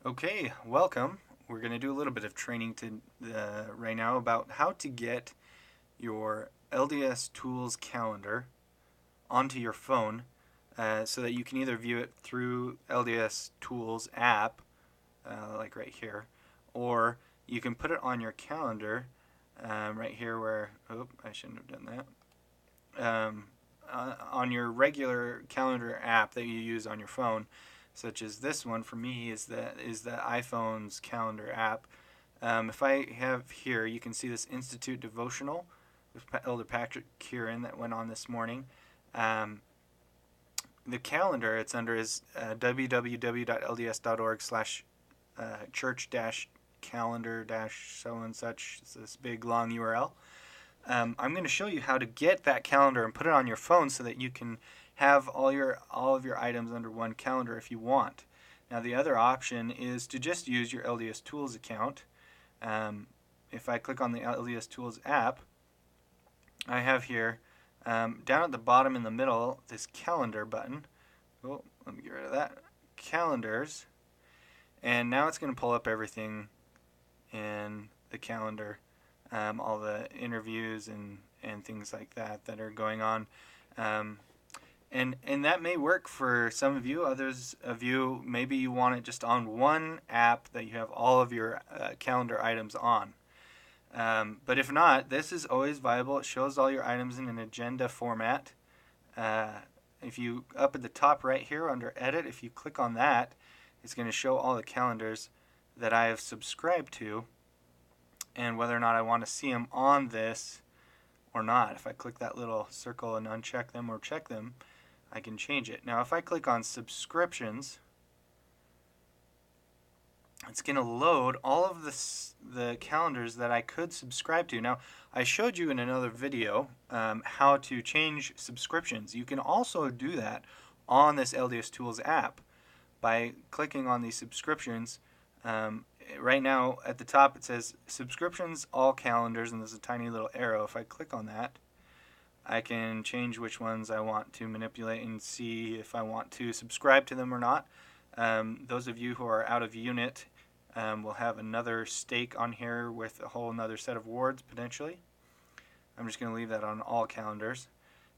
Okay, welcome. We're going to do a little bit of training right now about how to get your LDS Tools calendar onto your phone so that you can either view it through LDS Tools app, like right here, or you can put it on your calendar right here where, oh, I shouldn't have done that, on your regular calendar app that you use on your phone, such as this one for me is the iPhone's calendar app. If I have here, you can see this Institute devotional with Elder Patrick Kieran that went on this morning. Um, the calendar it's under is www.lds.org/church-calendar- so-and-such. It's this big long URL. I'm going to show you how to get that calendar and put it on your phone so that you can have all of your items under one calendar if you want. Now the other option is to just use your LDS Tools account. If I click on the LDS Tools app, I have here down at the bottom in the middle this calendar button. Oh, let me get rid of that. Calendars. And now it's going to pull up everything in the calendar, all the interviews and things like that are going on. And that may work for some of you. Others of you, maybe you want it just on one app that you have all of your calendar items on. But if not, this is always viable. It shows all your items in an agenda format. If you, up at the top right here under Edit, if you click on that, it's going to show all the calendars that I have subscribed to and whether or not I want to see them on this or not. If I click that little circle and uncheck them or check them, I can change it. Now if I click on subscriptions, it's going to load all of the calendars that I could subscribe to. Now, I showed you in another video how to change subscriptions. You can also do that on this LDS Tools app by clicking on these subscriptions. Right now, at the top, it says subscriptions, all calendars, and there's a tiny little arrow. If I click on that, I can change which ones I want to manipulate and see if I want to subscribe to them or not. Those of you who are out of unit will have another stake on here with a whole another set of wards potentially. I'm just going to leave that on all calendars.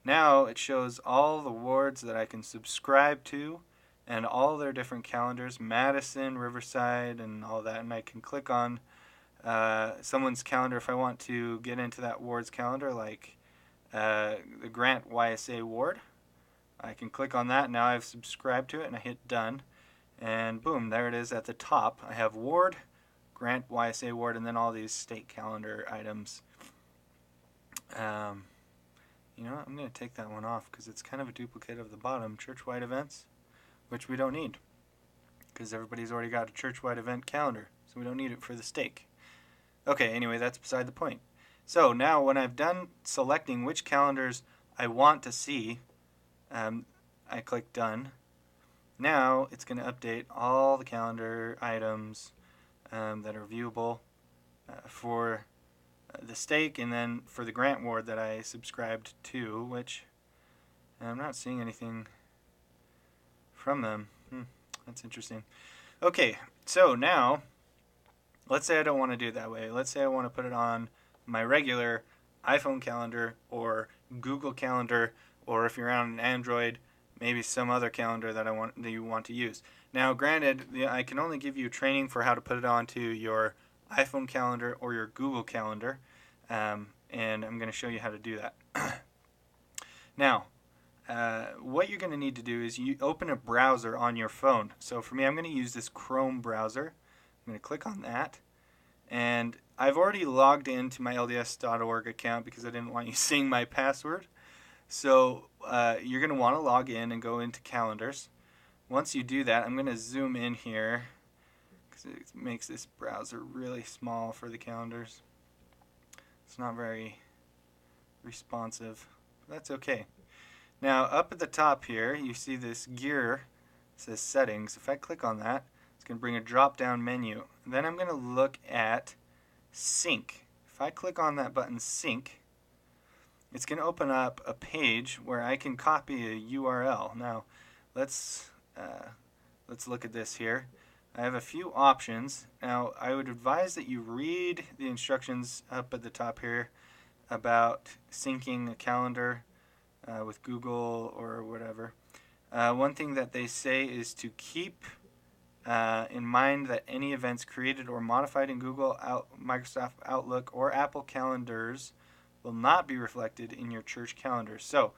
Now it shows all the wards that I can subscribe to and all their different calendars, Madison, Riverside, and all that. And I can click on someone's calendar if I want to get into that ward's calendar, like the Grant YSA ward. I can click on that. Now I've subscribed to it and I hit done. And boom, there it is at the top. I have ward, Grant YSA ward, and then all these state calendar items. You know what? I'm going to take that one off because it's kind of a duplicate of the bottom, church-wide events, which we don't need because everybody's already got a church-wide event calendar, so we don't need it for the stake. Okay, anyway, that's beside the point. So now when I've done selecting which calendars I want to see, I click done. Now it's going to update all the calendar items that are viewable for the stake and then for the grant ward that I subscribed to, which I'm not seeing anything from them. That's interesting. Okay, so now let's say I don't want to do it that way. Let's say I want to put it on my regular iPhone calendar or Google Calendar, or if you're on an Android, maybe some other calendar that you want to use. Now, granted, I can only give you training for how to put it onto your iPhone calendar or your Google Calendar, and I'm going to show you how to do that. Now, what you're going to need to do is you open a browser on your phone. So for me, I'm going to use this Chrome browser. I'm going to click on that, and I've already logged into my LDS.org account because I didn't want you seeing my password. So you're going to want to log in and go into calendars. Once you do that, I'm going to zoom in here because it makes this browser really small for the calendars. It's not very responsive. That's okay. Now up at the top here, you see this gear. It says settings. If I click on that, it's going to bring a drop-down menu. Then I'm going to look at sync. If I click on that button sync, it's going to open up a page where I can copy a URL. Now, let's look at this here. I have a few options. Now, I would advise that you read the instructions up at the top here about syncing a calendar with Google or whatever. One thing that they say is to keep in mind that any events created or modified in Google, Microsoft Outlook, or Apple calendars will not be reflected in your church calendar. So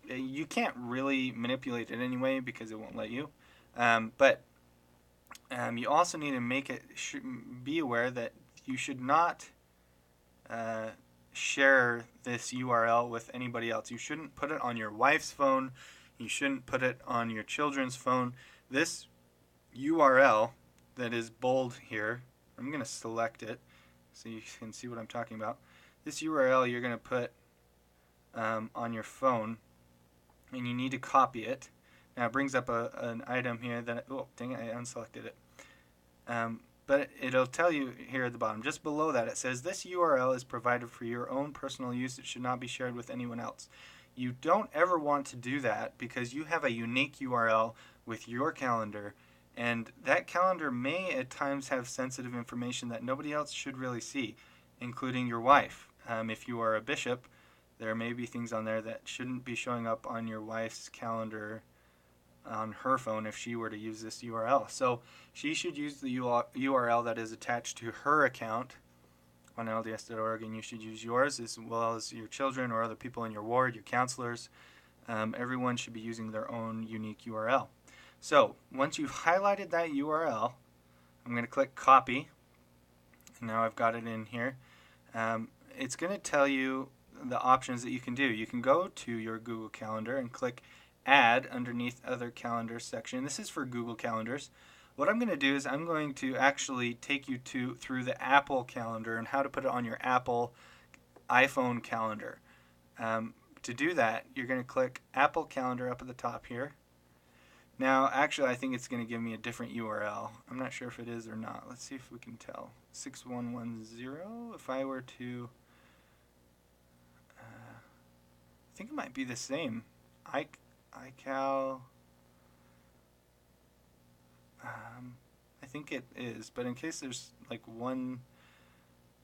you can't really manipulate it anyway because it won't let you. But you also need to make it be aware that you should not share this URL with anybody else. You shouldn't put it on your wife's phone. You shouldn't put it on your children's phone. This URL that is bold here, I'm going to select it so you can see what I'm talking about. This URL you're going to put on your phone, and you need to copy it. Now it brings up an item here that, oh dang it, I unselected it. But it'll tell you here at the bottom, just below that, it says this URL is provided for your own personal use. It should not be shared with anyone else. You don't ever want to do that because you have a unique URL with your calendar, and that calendar may at times have sensitive information that nobody else should really see, including your wife. If you are a bishop, there may be things on there that shouldn't be showing up on your wife's calendar on her phone if she were to use this URL. So she should use the URL that is attached to her account on LDS.org, and you should use yours as well as your children or other people in your ward, your counselors. Everyone should be using their own unique URL. So once you've highlighted that URL, I'm going to click copy. And now I've got it in here. It's going to tell you the options that you can do. You can go to your Google Calendar and click Add underneath Other Calendars section. This is for Google Calendars. What I'm going to do is I'm going to actually take you through the Apple Calendar and how to put it on your Apple iPhone calendar. To do that, you're going to click Apple Calendar up at the top here. Now, actually, I think it's going to give me a different URL. I'm not sure if it is or not. Let's see if we can tell. 6110. If I were to... I think it might be the same. iCal... I think it is, but in case there's like one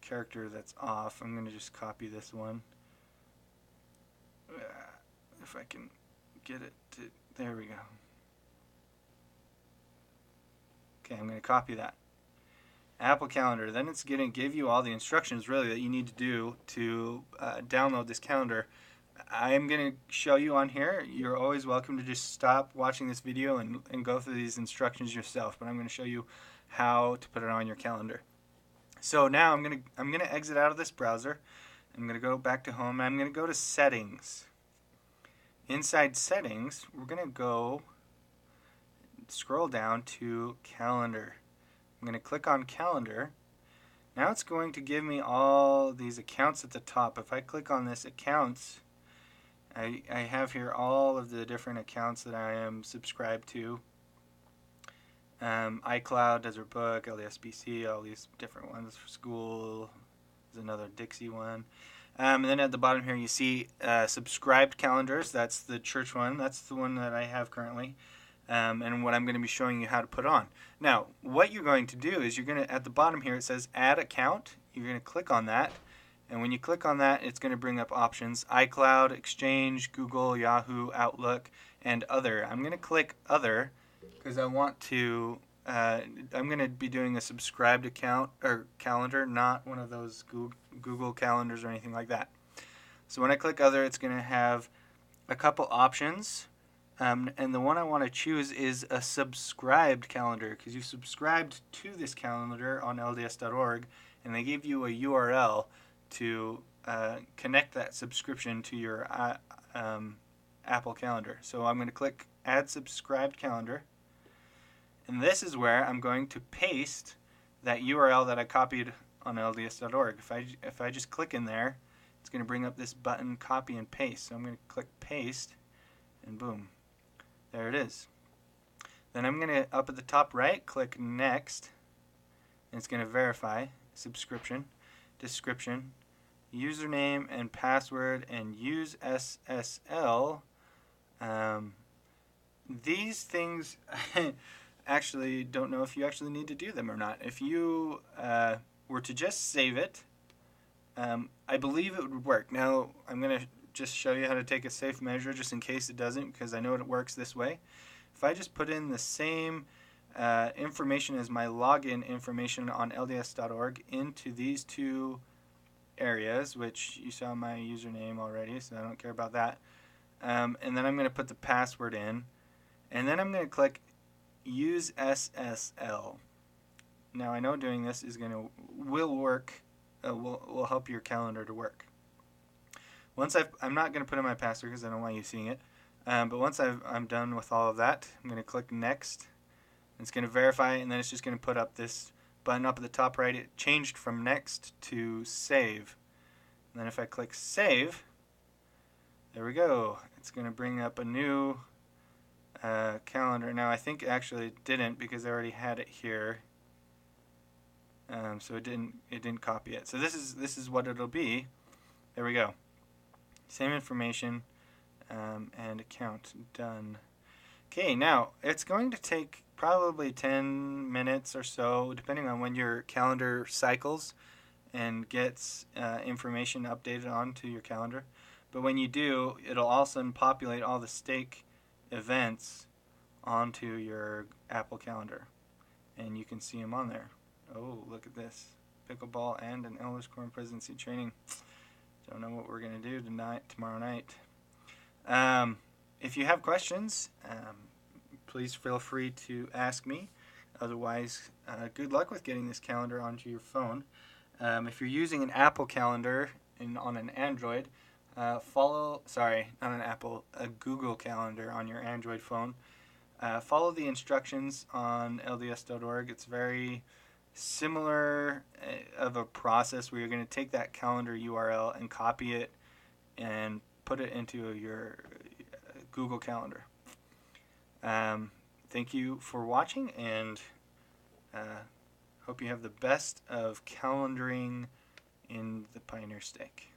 character that's off, I'm going to just copy this one. If I can get it to... There we go. Okay, I'm going to copy that. Apple Calendar. Then it's going to give you all the instructions really that you need to do to download this calendar. I'm going to show you on here. You're always welcome to just stop watching this video and go through these instructions yourself, but I'm going to show you how to put it on your calendar. So now I'm going to exit out of this browser. I'm going to go back to home, and I'm going to go to Settings. Inside Settings, we're going to go scroll down to Calendar. I'm going to click on Calendar. Now it's going to give me all these accounts at the top. If I click on this Accounts, I have here all of the different accounts that I am subscribed to. iCloud, Desert Book, LDSBC, all these different ones for school. There's another Dixie one. And then at the bottom here you see subscribed calendars. That's the church one. That's the one that I have currently. And what I'm going to be showing you how to put on. Now, what you're going to do is you're going to, at the bottom here it says Add Account. You're going to click on that. And when you click on that, it's going to bring up options: iCloud, Exchange, Google, Yahoo, Outlook, and Other. I'm going to click Other because I want to, I'm going to be doing a subscribed account or calendar, not one of those Google calendars or anything like that. So when I click Other, it's going to have a couple options. And the one I want to choose is a subscribed calendar because you subscribed to this calendar on LDS.org, and they give you a URL to connect that subscription to your Apple calendar. So I'm going to click Add Subscribed Calendar, and this is where I'm going to paste that URL that I copied on LDS.org. If I just click in there, it's going to bring up this button, Copy and Paste. So I'm going to click Paste, and boom. There it is. Then I'm going to, up at the top right, click Next. And it's going to verify subscription, description, username and password, and use SSL. These things, actually don't know if you actually need to do them or not. If you were to just save it, I believe it would work. Now, I'm going to just show you how to take a safe measure just in case it doesn't, because I know it works this way. If I just put in the same information as my login information on LDS.org into these two areas, which you saw my username already, so I don't care about that. And then I'm going to put the password in, and then I'm going to click Use SSL. Now I know doing this will work, will help your calendar to work. Once I'm not going to put in my password because I don't want you seeing it. But once I'm done with all of that, I'm going to click Next. It's going to verify, and then it's just going to put up this button up at the top right. It changed from Next to Save. And then if I click Save, there we go. It's going to bring up a new calendar. Now I think actually it didn't because I already had it here. So it didn't copy it. So this is what it'll be. There we go. Same information. And account done. Okay, now it's going to take probably 10 minutes or so, depending on when your calendar cycles and gets information updated onto your calendar. But when you do, it'll also populate all the stake events onto your Apple Calendar, and you can see them on there. Oh, look at this. Pickleball and an Elders Quorum presidency training. Don't know what we're going to do tomorrow night. If you have questions, please feel free to ask me. Otherwise, good luck with getting this calendar onto your phone. If you're using an Apple Calendar on an Android, a Google Calendar on your Android phone, follow the instructions on LDS.org. It's very similar of a process where you're going to take that calendar URL and copy it and put it into your Google Calendar. Thank you for watching, and hope you have the best of calendaring in the Pioneer Stake.